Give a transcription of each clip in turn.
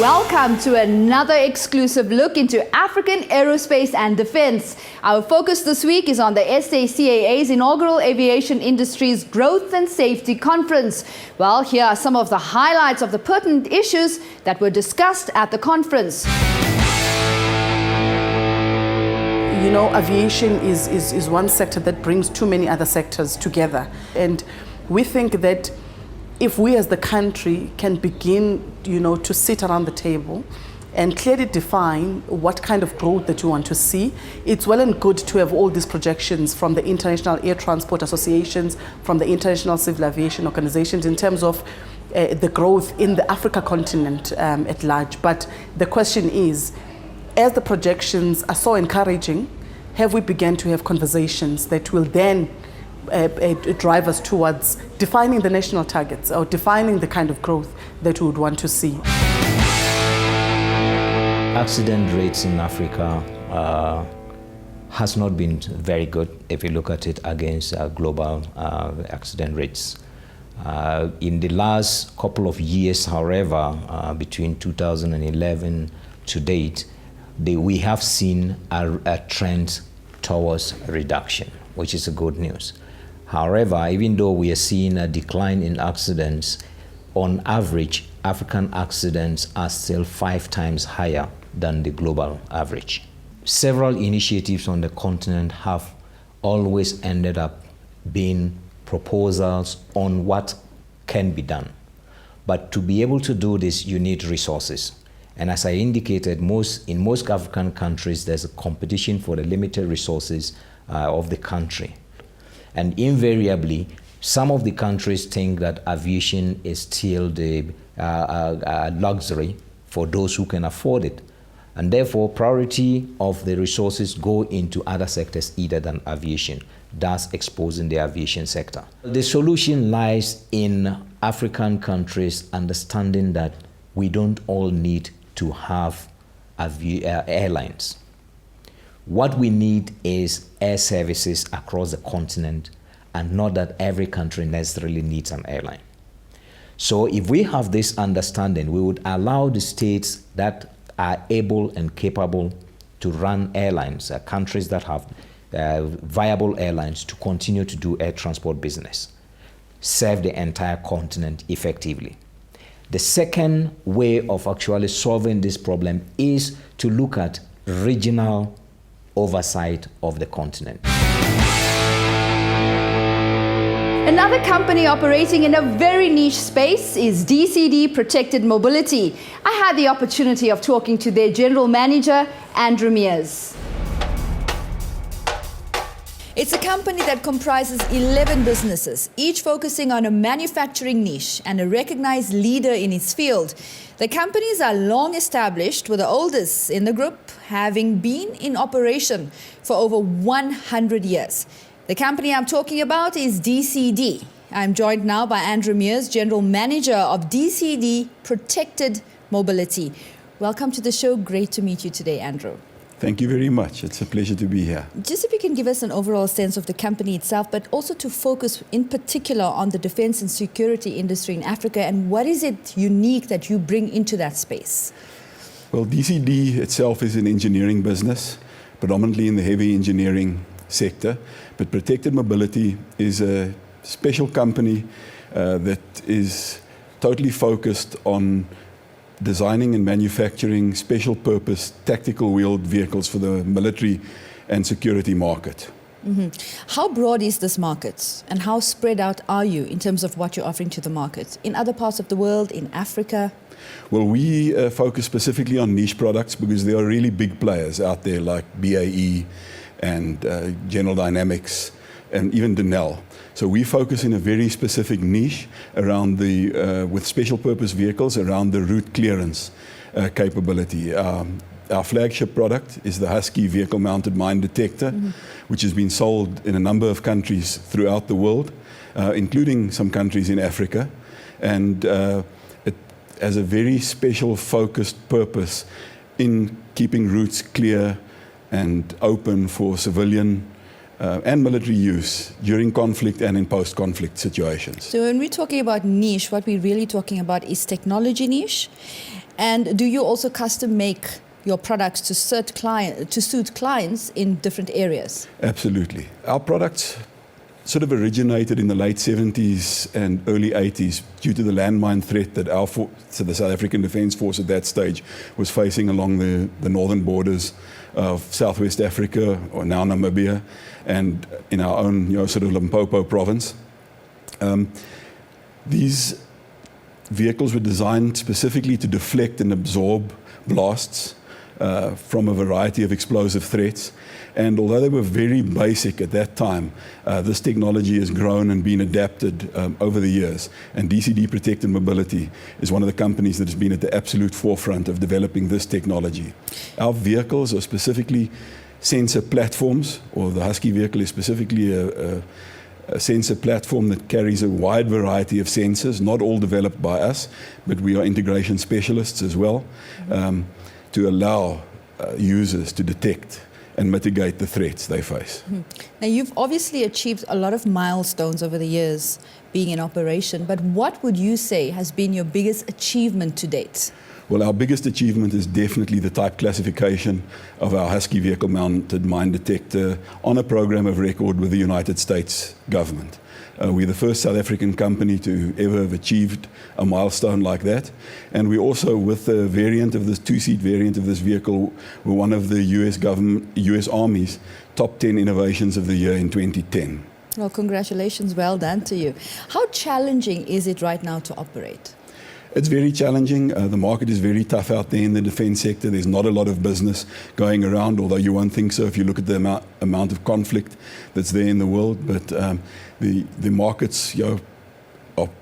Welcome to another exclusive look into African aerospace and defense. Our focus this week is on the SACAA's inaugural Aviation Industries Growth and Safety Conference. Well, here are some of the highlights of the pertinent issues that were discussed at the conference. You know, aviation is one sector that brings too many other sectors together. And we think that if we as the country can begin, to sit around the table and clearly define what kind of growth that you want to see, it's well and good to have all these projections from the International Air Transport Associations, from the International Civil Aviation Organizations in terms of the growth in the Africa continent at large. But the question is, as the projections are so encouraging, have we begun to have conversations that will then drive us towards defining the national targets or defining the kind of growth that we would want to see? Accident rates in Africa has not been very good if you look at it against global accident rates. In the last couple of years, however, between 2011 to date, we have seen a trend towards reduction, which is a good news. However, even though we are seeing a decline in accidents, on average, African accidents are still 5 times higher than the global average. Several initiatives on the continent have always ended up being proposals on what can be done. But to be able to do this, you need resources. And as I indicated, in most African countries, there's a competition for the limited resources of the country. And invariably, some of the countries think that aviation is still the luxury for those who can afford it. And therefore, priority of the resources go into other sectors other than aviation, thus exposing the aviation sector. The solution lies in African countries understanding that we don't all need to have airlines. What we need is air services across the continent, and not that every country necessarily needs an airline. So if we have this understanding, we would allow the states that are able and capable to run airlines, countries that have viable airlines, to continue to do air transport business, serve the entire continent effectively. The second way of actually solving this problem is to look at regional oversight of the continent. Another company operating in a very niche space is DCS Protected Mobility. I had the opportunity of talking to their general manager, Andrew Mears. It's a company that comprises 11 businesses, each focusing on a manufacturing niche and a recognized leader in its field. The companies are long established, with the oldest in the group having been in operation for over 100 years. The company I'm talking about is DCS. I'm joined now by Andrew Mears, General Manager of DCS Protected Mobility. Welcome to the show. Great to meet you today, Andrew. Thank you very much. It's a pleasure to be here. Just if you can give us an overall sense of the company itself, but also to focus in particular on the defense and security industry in Africa, and what is it unique that you bring into that space? Well, DCS itself is an engineering business, predominantly in the heavy engineering sector, but Protected Mobility is a special company that is totally focused on designing and manufacturing special purpose tactical wheeled vehicles for the military and security market. Mm-hmm. How broad is this market, and how spread out are you in terms of what you're offering to the market in other parts of the world, in Africa? Well, we focus specifically on niche products because there are really big players out there like BAE and General Dynamics and even Denel. So we focus in a very specific niche around with special purpose vehicles around the route clearance capability. Our flagship product is the Husky vehicle mounted mine detector, which has been sold in a number of countries throughout the world, including some countries in Africa. And it has a very special focused purpose in keeping routes clear and open for civilian and military use during conflict and in post-conflict situations. So when we're talking about niche, what we're really talking about is technology niche. And do you also custom make your products to suit clients in different areas? Absolutely. Our products sort of originated in the late 70s and early 80s due to the landmine threat that so the South African Defence Force at that stage was facing along the northern borders of Southwest Africa, or now Namibia, and in our own sort of Limpopo province. These vehicles were designed specifically to deflect and absorb blasts from a variety of explosive threats. And although they were very basic at that time, this technology has grown and been adapted over the years. And DCS Protected Mobility is one of the companies that has been at the absolute forefront of developing this technology. Our vehicles are specifically sensor platforms, or the Husky vehicle is specifically a sensor platform that carries a wide variety of sensors, not all developed by us, but we are integration specialists as well, to allow users to detect and mitigate the threats they face. Now, you've obviously achieved a lot of milestones over the years being in operation, but what would you say has been your biggest achievement to date? Well, our biggest achievement is definitely the type classification of our Husky vehicle-mounted mine detector on a program of record with the United States government. We're the first South African company to ever have achieved a milestone like that. And we also, with the variant of this two-seat variant of this vehicle, were one of the US Army's top 10 innovations of the year in 2010. Well, congratulations, well done to you. How challenging is it right now to operate? It's very challenging. The market is very tough out there in the defense sector. There's not a lot of business going around, although you won't think so if you look at the amount of conflict that's there in the world. But the markets are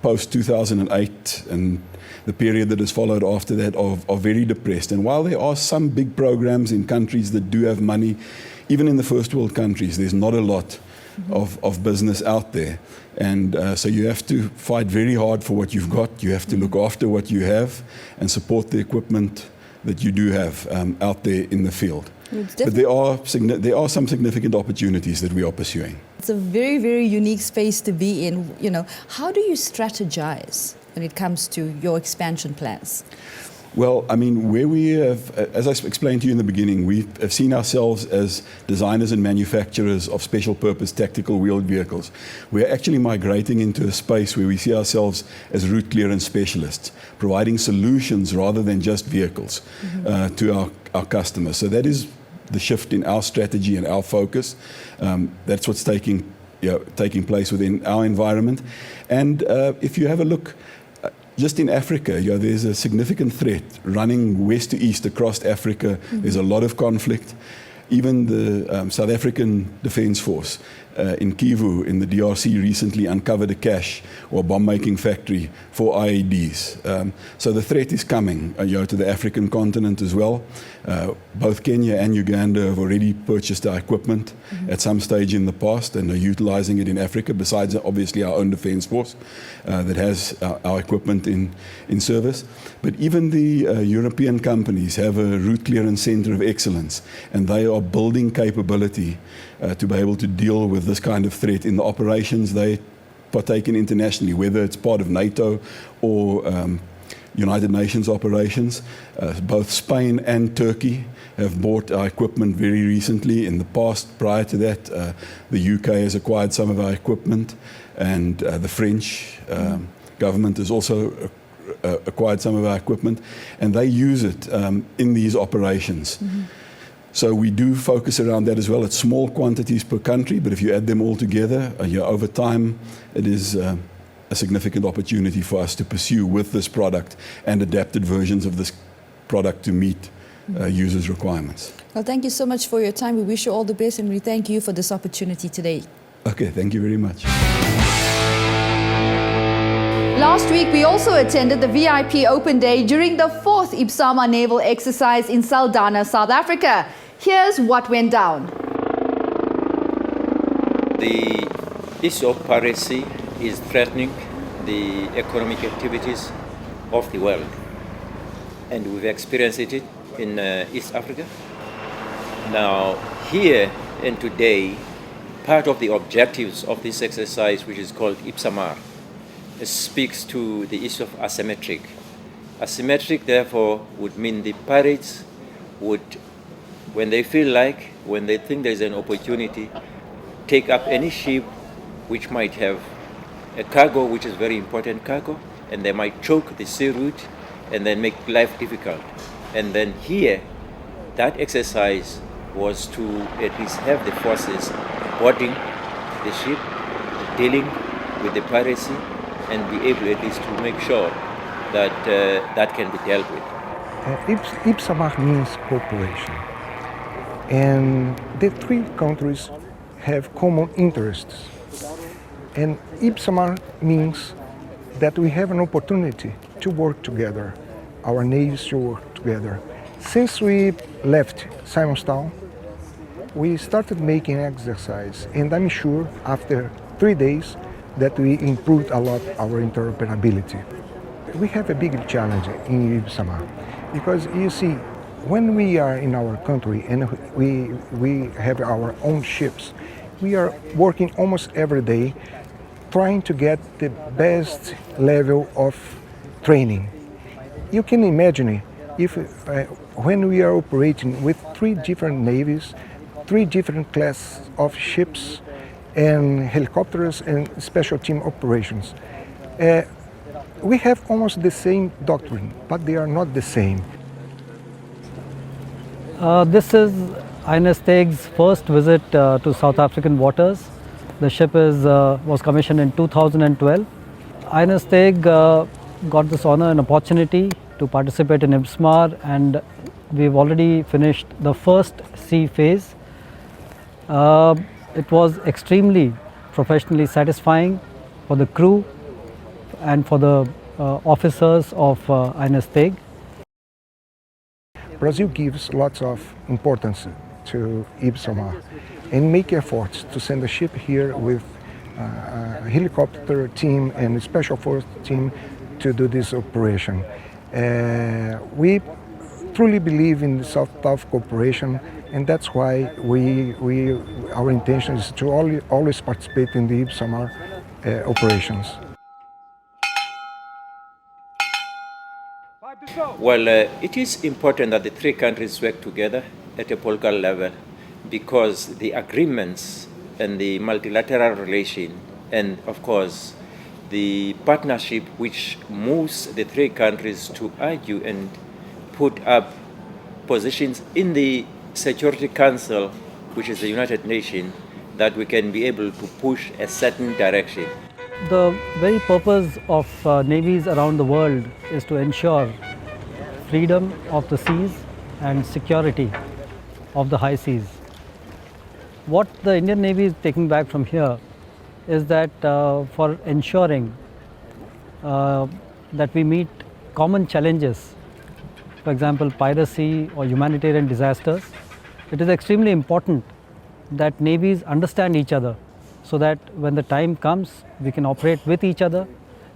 post-2008 and the period that has followed after that are very depressed. And while there are some big programs in countries that do have money, even in the first world countries, there's not a lot of business out there. And so you have to fight very hard for what you've got. You have to look after what you have and support the equipment that you do have out there in the field. But there are some significant opportunities that we are pursuing. It's a very, very unique space to be in. How do you strategize when it comes to your expansion plans? Well, I mean, where we have, as I explained to you in the beginning, we have seen ourselves as designers and manufacturers of special purpose tactical wheeled vehicles. We're actually migrating into a space where we see ourselves as route clearance specialists, providing solutions rather than just vehicles to our customers. So that is the shift in our strategy and our focus. That's what's taking place within our environment. And if you have a look, just in Africa, there's a significant threat running west to east across Africa. There's a lot of conflict. Even the South African Defence Force in Kivu in the DRC recently uncovered a cache or bomb-making factory for IEDs. So the threat is coming to the African continent as well. Both Kenya and Uganda have already purchased our equipment at some stage in the past and are utilizing it in Africa, besides obviously our own Defence Force that has our equipment in service. But even the European companies have a route clearance center of excellence, and they are building capability to be able to deal with this kind of threat in the operations they partake in internationally, whether it's part of NATO or United Nations operations. Both Spain and Turkey have bought our equipment very recently. In the past, prior to that, the UK has acquired some of our equipment, and the French government has also acquired some of our equipment, and they use it in these operations. So we do focus around that as well. It's small quantities per country, but if you add them all together, over time, it is a significant opportunity for us to pursue with this product and adapted versions of this product to meet users' requirements. Well, thank you so much for your time. We wish you all the best, and we thank you for this opportunity today. Okay, thank you very much. Last week, we also attended the VIP Open Day during the 4th IPSAMAR naval exercise in Saldanha, South Africa. Here's what went down. The issue of piracy is threatening the economic activities of the world. And we've experienced it in East Africa. Now, here and today, part of the objectives of this exercise, which is called IPSAMAR, speaks to the issue of asymmetric Asymmetric, therefore, would mean the pirates would, when they feel like, when they think there's an opportunity, take up any ship which might have a cargo which is very important cargo, and they might choke the sea route and then make life difficult. And then here, that exercise was to at least have the forces boarding the ship, dealing with the piracy, and be able at least to make sure that that can be dealt with. IPSAMAR means cooperation, and the three countries have common interests. And IPSAMAR means that we have an opportunity to work together, our navies to work together. Since we left Simonstown, we started making exercise, and I'm sure after 3 days that we improved a lot our interoperability. We have a big challenge in IPSAMAR because you see, when we are in our country and we have our own ships, we are working almost every day trying to get the best level of training. You can imagine if when we are operating with 3 different navies, 3 different classes of ships and helicopters and special team operations. We have almost the same doctrine, but they are not the same. This is INS Steg's first visit to South African waters. The ship was commissioned in 2012. INS Steg got this honor and opportunity to participate in IPSAMAR, and we've already finished the first sea phase. It was extremely professionally satisfying for the crew and for the officers of INS Steg. Brazil gives lots of importance to IPSAMAR and make efforts to send a ship here with a helicopter team and a special force team to do this operation. We truly believe in the South-South cooperation, and that's why our intention is to always participate in the IPSAMAR operations. Well, it is important that the 3 countries work together at a political level, because the agreements and the multilateral relation and, of course, the partnership which moves the 3 countries to argue and put up positions in the Security Council, which is the United Nations, that we can be able to push a certain direction. The very purpose of navies around the world is to ensure freedom of the seas and security of the high seas. What the Indian Navy is taking back from here is that for ensuring that we meet common challenges, for example piracy or humanitarian disasters, it is extremely important that navies understand each other, so that when the time comes we can operate with each other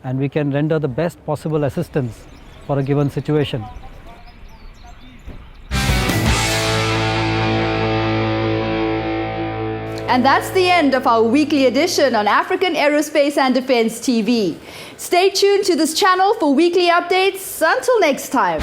and we can render the best possible assistance for a given situation. And that's the end of our weekly edition on African Aerospace and Defense TV. Stay tuned to this channel for weekly updates. Until next time.